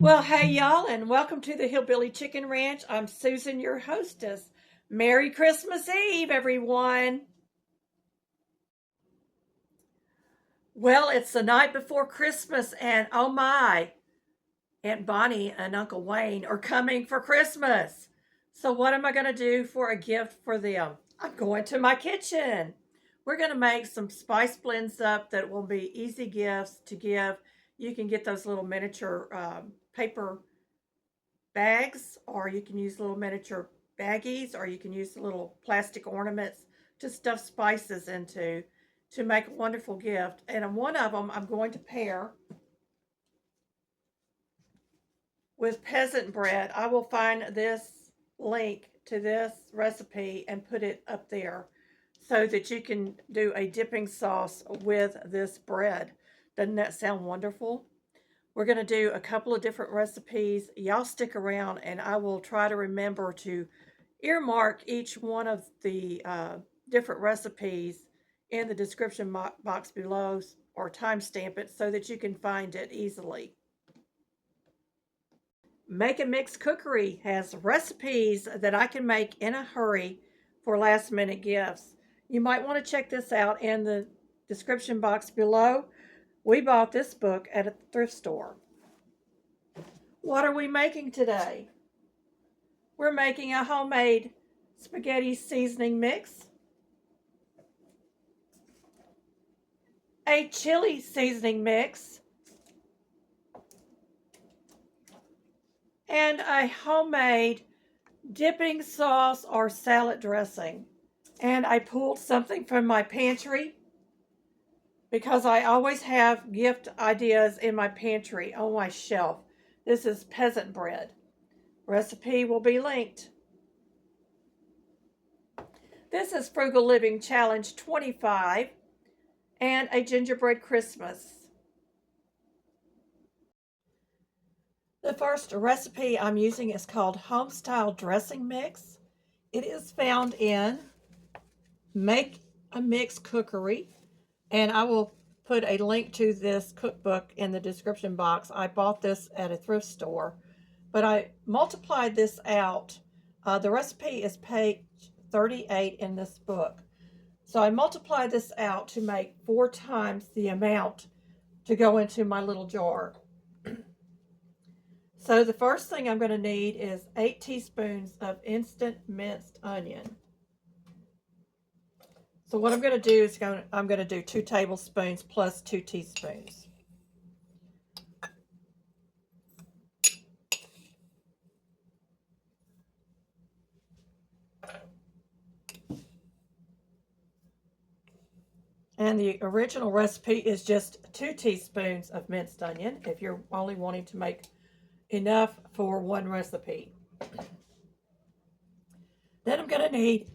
Well, hey, y'all, and welcome to the Hillbilly Chicken Ranch. I'm Susan, your hostess. Merry Christmas Eve, everyone. Well, it's the night before Christmas, and oh my, Aunt Bonnie and Uncle Wayne are coming for Christmas. So, what am I going to do for a gift for them? I'm going to my kitchen. We're going to make some spice blends up that will be easy gifts to give. You can get those little miniature paper bags, or you can use little miniature baggies, or you can use the little plastic ornaments to stuff spices into to make a wonderful gift. And one of them I'm going to pair with peasant bread. I will find this link to this recipe and put it up there so that you can do a dipping sauce with this bread. Doesn't that sound wonderful? We're going to do a couple of different recipes. Y'all stick around and I will try to remember to earmark each one of the different recipes in the description box below or timestamp it so that you can find it easily. Make and Mix Cookery has recipes that I can make in a hurry for last minute gifts. You might want to check this out in the description box below. We bought this book at a thrift store. What are we making today? We're making a homemade spaghetti seasoning mix, a chili seasoning mix, and a homemade dipping sauce or salad dressing. And I pulled something from my pantry because I always have gift ideas in my pantry on my shelf. This is peasant bread. Recipe will be linked. This is Frugal Living Challenge 25 and a gingerbread Christmas. The first recipe I'm using is called Homestyle Dressing Mix. It is found in Make a Mix Cookery, and I will put a link to this cookbook in the description box. I bought this at a thrift store, but I multiplied this out. The recipe is page 38 in this book. So I multiplied this out to make 4 times the amount to go into my little jar. So the first thing I'm going to need is 8 teaspoons of instant minced onion. So what I'm going to do is I'm going to do 2 tablespoons plus 2 teaspoons. And the original recipe is just 2 teaspoons of minced onion if you're only wanting to make enough for one recipe. Then I'm going to need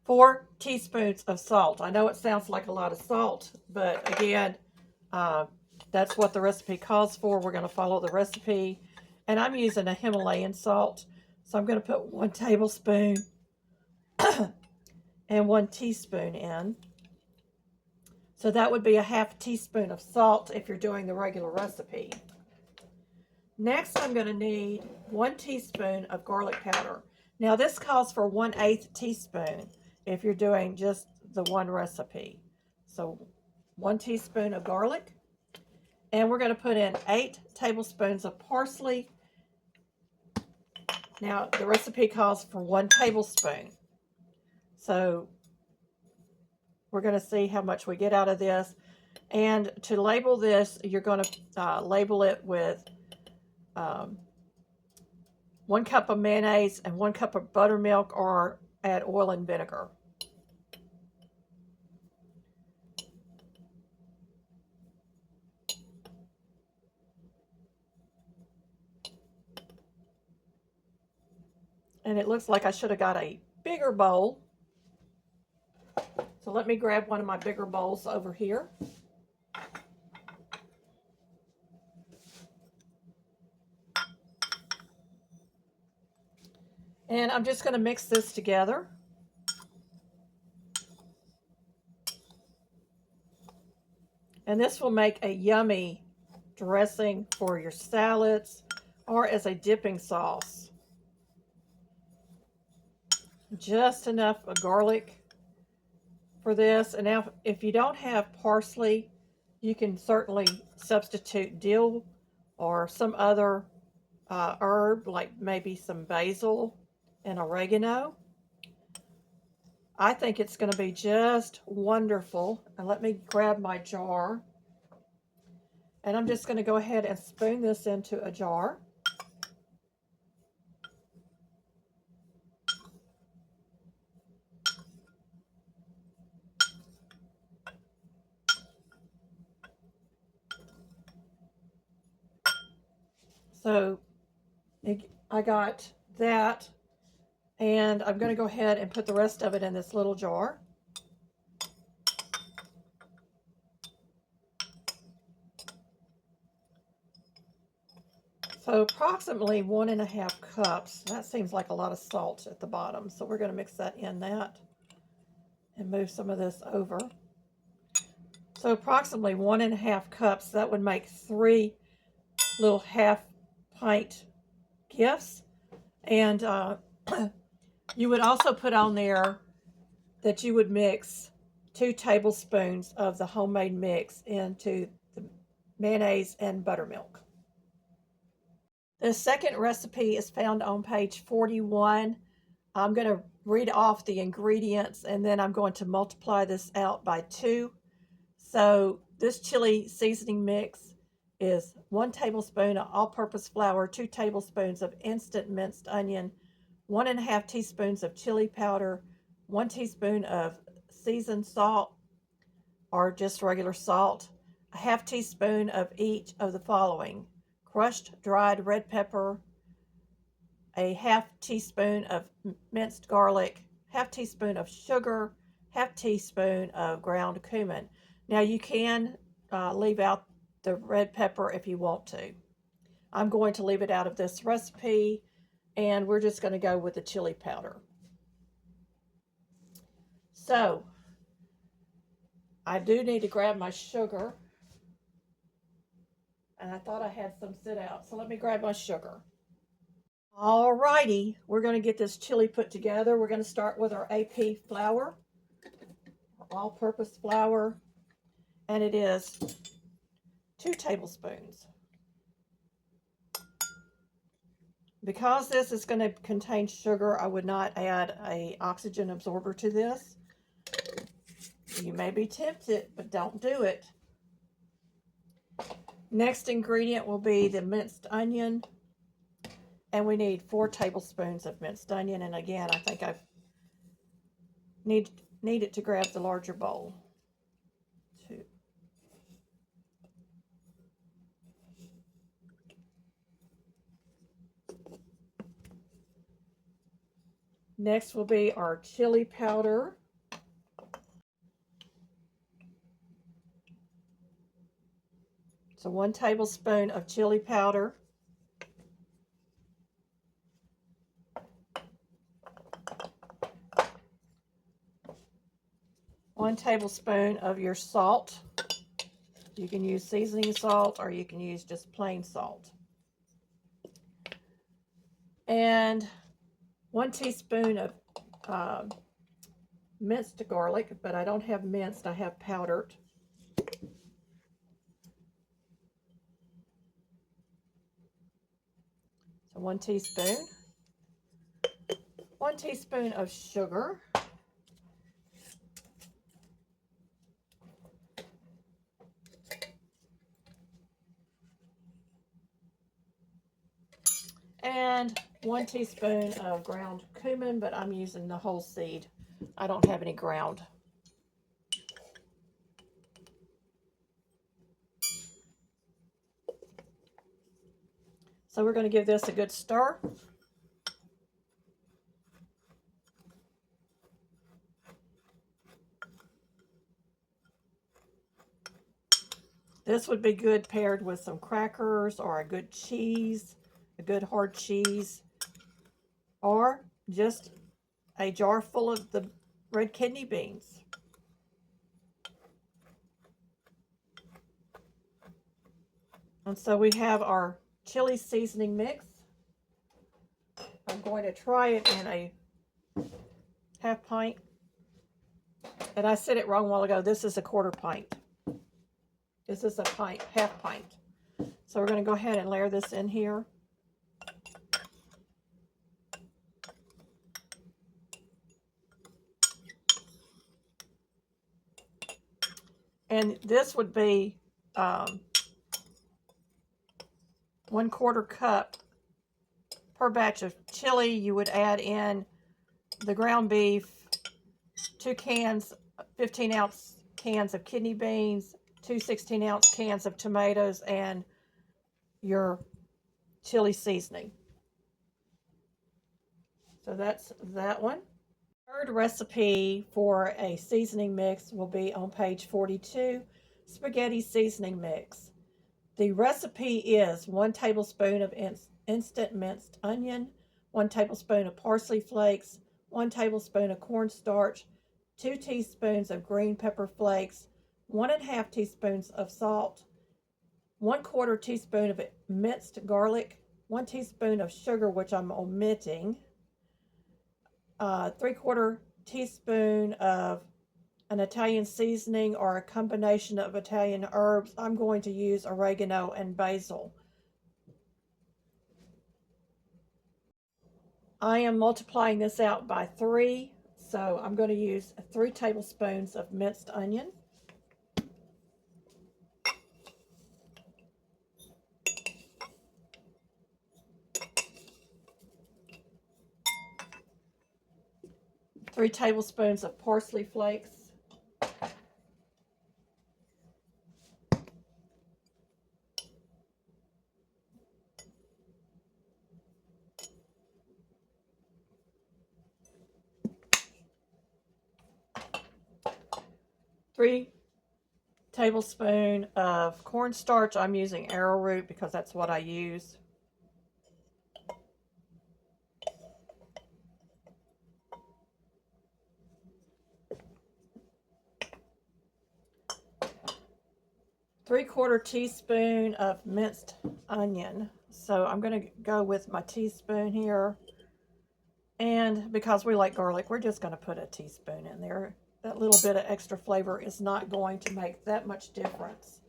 4 teaspoons of salt. I know it sounds like a lot of salt, but again, that's what the recipe calls for. We're going to follow the recipe. And I'm using a Himalayan salt. So I'm going to put 1 tablespoon and 1 teaspoon in. So that would be a half teaspoon of salt if you're doing the regular recipe. Next, I'm going to need 1 teaspoon of garlic powder. Now this calls for 1/8 teaspoon if you're doing just the one recipe. So 1 teaspoon of garlic. And we're going to put in 8 tablespoons of parsley. Now the recipe calls for 1 tablespoon. So we're going to see how much we get out of this. And to label this, you're going to label it with 1 cup of mayonnaise and 1 cup of buttermilk, or add oil and vinegar. And it looks like I should have got a bigger bowl. So let me grab one of my bigger bowls over here. And I'm just going to mix this together. And this will make a yummy dressing for your salads or as a dipping sauce. Just enough of garlic for this. And now if you don't have parsley, you can certainly substitute dill or some other herb, like maybe some basil and oregano. I think it's going to be just wonderful. And let me grab my jar. And I'm just going to go ahead and spoon this into a jar. So I got that, and I'm going to go ahead and put the rest of it in this little jar. So approximately 1.5 cups. That seems like a lot of salt at the bottom. So we're going to mix that in that and move some of this over. So approximately 1.5 cups. That would make 3 little half-pint gifts. And you would also put on there that you would mix 2 tablespoons of the homemade mix into the mayonnaise and buttermilk. The second recipe is found on page 41. I'm going to read off the ingredients and then I'm going to multiply this out by 2. So this chili seasoning mix is 1 tablespoon of all-purpose flour, 2 tablespoons of instant minced onion, 1.5 teaspoons of chili powder, 1 teaspoon of seasoned salt or just regular salt, a half teaspoon of each of the following: crushed dried red pepper, a half teaspoon of minced garlic, half teaspoon of sugar, half teaspoon of ground cumin. Now you can leave out the red pepper if you want to. I'm going to leave it out of this recipe, and we're just going to go with the chili powder. So I do need to grab my sugar, and I thought I had some sit out, so let me grab my sugar. Alrighty, we're going to get this chili put together. We're going to start with our AP flour, all-purpose flour, and it is 2 tablespoons. Because this is going to contain sugar, I would not add an oxygen absorber to this. You may be tempted, but don't do it. Next ingredient will be the minced onion. And we need 4 tablespoons of minced onion. And again, I think I need it to grab the larger bowl. 2. Next will be our chili powder. So 1 tablespoon of chili powder. 1 tablespoon of your salt. You can use seasoning salt or you can use just plain salt. And 1 teaspoon of minced garlic, but I don't have minced, I have powdered. So 1 teaspoon. 1 teaspoon of sugar. And 1 teaspoon of ground cumin, but I'm using the whole seed. I don't have any ground. So we're going to give this a good stir. This would be good paired with some crackers or a good cheese, a good hard cheese, or just a jar full of the red kidney beans. And so we have our chili seasoning mix. I'm going to try it in a half pint. And I said it wrong a while ago. This is a quarter pint. This is a pint, half pint. So we're going to go ahead and layer this in here. And this would be 1/4 cup per batch of chili. You would add in the ground beef, 2 cans, 15-ounce cans of kidney beans, 2 16-ounce cans of tomatoes, and your chili seasoning. So that's that one. Third recipe for a seasoning mix will be on page 42, spaghetti seasoning mix. The recipe is 1 tablespoon of instant minced onion, 1 tablespoon of parsley flakes, 1 tablespoon of cornstarch, 2 teaspoons of green pepper flakes, 1½ teaspoons of salt, 1/4 teaspoon of minced garlic, 1 teaspoon of sugar, which I'm omitting, 3/4 teaspoon of an Italian seasoning or a combination of Italian herbs. I'm going to use oregano and basil. I am multiplying this out by 3, so I'm going to use 3 tablespoons of minced onion. Three tablespoons of parsley flakes. 3 tablespoons of cornstarch. I'm using arrowroot because that's what I use. Three-quarter teaspoon of minced onion. So I'm going to go with my teaspoon here. And because we like garlic, we're just going to put a teaspoon in there. That little bit of extra flavor is not going to make that much difference.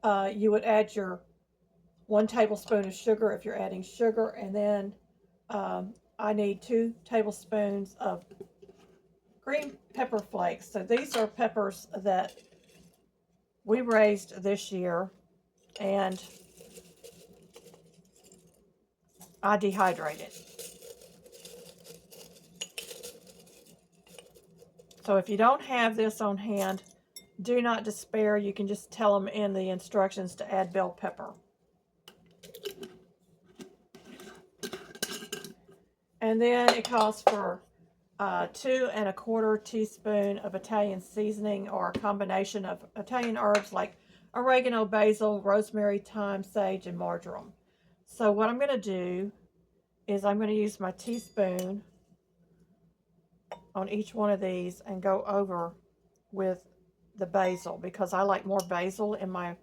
You would add your 1 tablespoon of sugar if you're adding sugar. And then I need 2 tablespoons of green pepper flakes. So these are peppers that we raised this year, and I dehydrated. So if you don't have this on hand, do not despair. You can just tell them in the instructions to add bell pepper. And then it calls for 2 1/4 teaspoon of Italian seasoning or a combination of Italian herbs like oregano, basil, rosemary, thyme, sage, and marjoram. So what I'm going to do is I'm going to use my teaspoon on each one of these and go over with the basil because I like more basil in my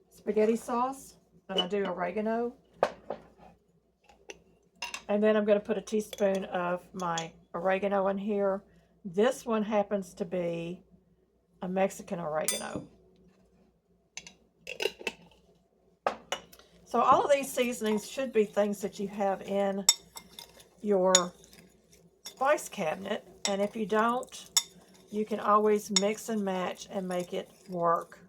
spaghetti sauce than I do oregano. And then I'm going to put a teaspoon of my oregano in here. This one happens to be a Mexican oregano. So all of these seasonings should be things that you have in your spice cabinet. And if you don't, you can always mix and match and make it work.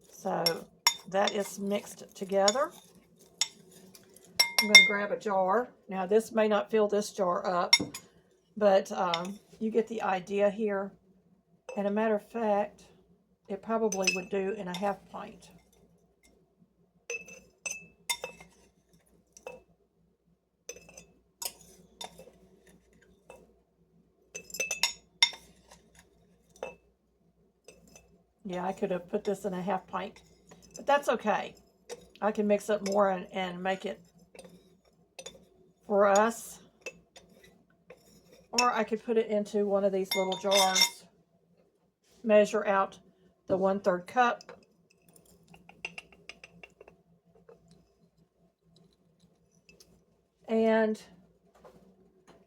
So that is mixed together. I'm going to grab a jar. Now this may not fill this jar up, but you get the idea here. And a matter of fact, it probably would do in a half pint. Yeah, I could have put this in a half pint, but that's okay. I can mix up more and make it for us. Or I could put it into one of these little jars, measure out the 1/3 cup. And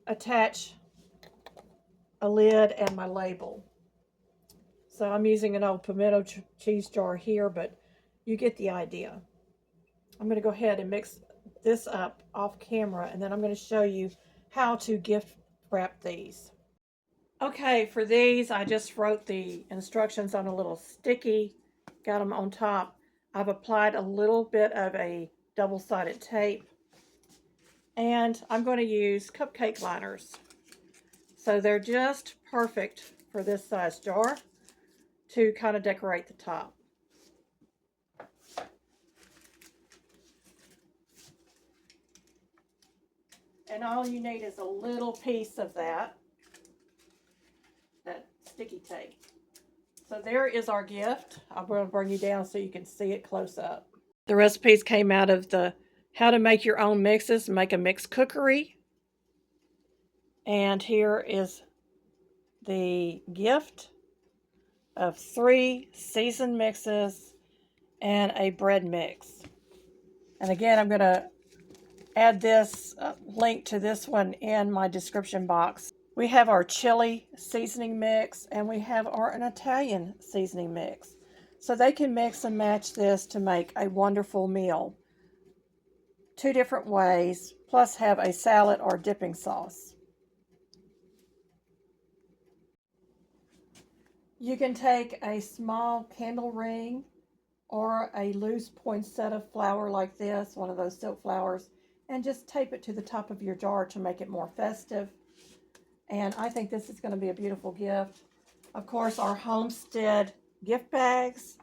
attach a lid and my label. So I'm using an old pimento cheese jar here, but you get the idea. I'm going to go ahead and mix this up off camera, and then I'm going to show you how to gift wrap these. Okay, for these, I just wrote the instructions on a little sticky, got them on top. I've applied a little bit of a double-sided tape, and I'm going to use cupcake liners. So they're just perfect for this size jar to kind of decorate the top. And all you need is a little piece of that sticky tape. So there is our gift. I'm going to bring you down so you can see it close up. The recipes came out of the How to Make Your Own Mixes, Make a Mix Cookery. And here is the gift of 3 seasoned mixes and a bread mix. And again, I'm going to add this link to this one in my description box. We have our chili seasoning mix and we have an Italian seasoning mix. So they can mix and match this to make a wonderful meal. 2 different ways, plus have a salad or dipping sauce. You can take a small candle ring or a loose poinsettia flower like this, one of those silk flowers, and just tape it to the top of your jar to make it more festive. And I think this is going to be a beautiful gift. Of course, our Homestead gift bags.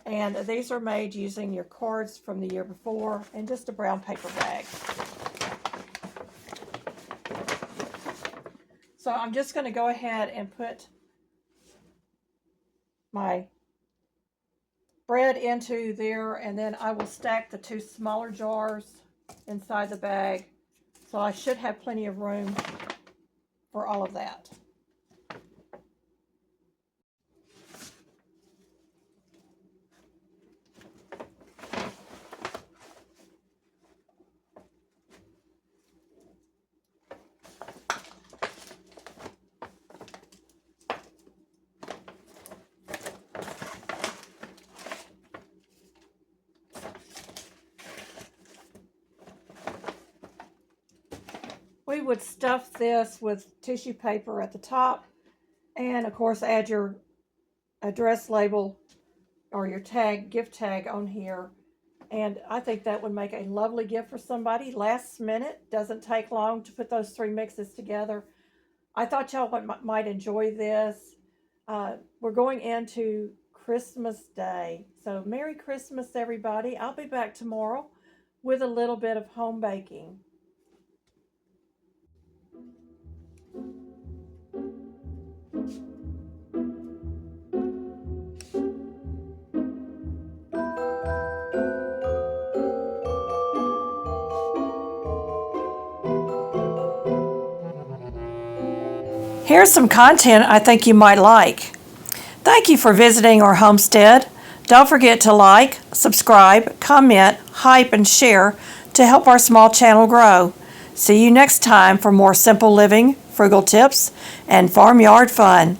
And these are made using your cards from the year before and just a brown paper bag. So I'm just going to go ahead and put my bread into there, and then I will stack the 2 smaller jars inside the bag. So I should have plenty of room for all of that. We would stuff this with tissue paper at the top, and of course add your address label or your tag, gift tag on here. And I think that would make a lovely gift for somebody. Last minute, doesn't take long to put those 3 mixes together. I thought y'all might enjoy this. We're going into Christmas Day. So Merry Christmas, everybody. I'll be back tomorrow with a little bit of home baking. Here's some content I think you might like. Thank you for visiting our homestead. Don't forget to like, subscribe, comment, hype, and share to help our small channel grow. See you next time for more simple living, frugal tips, and farmyard fun.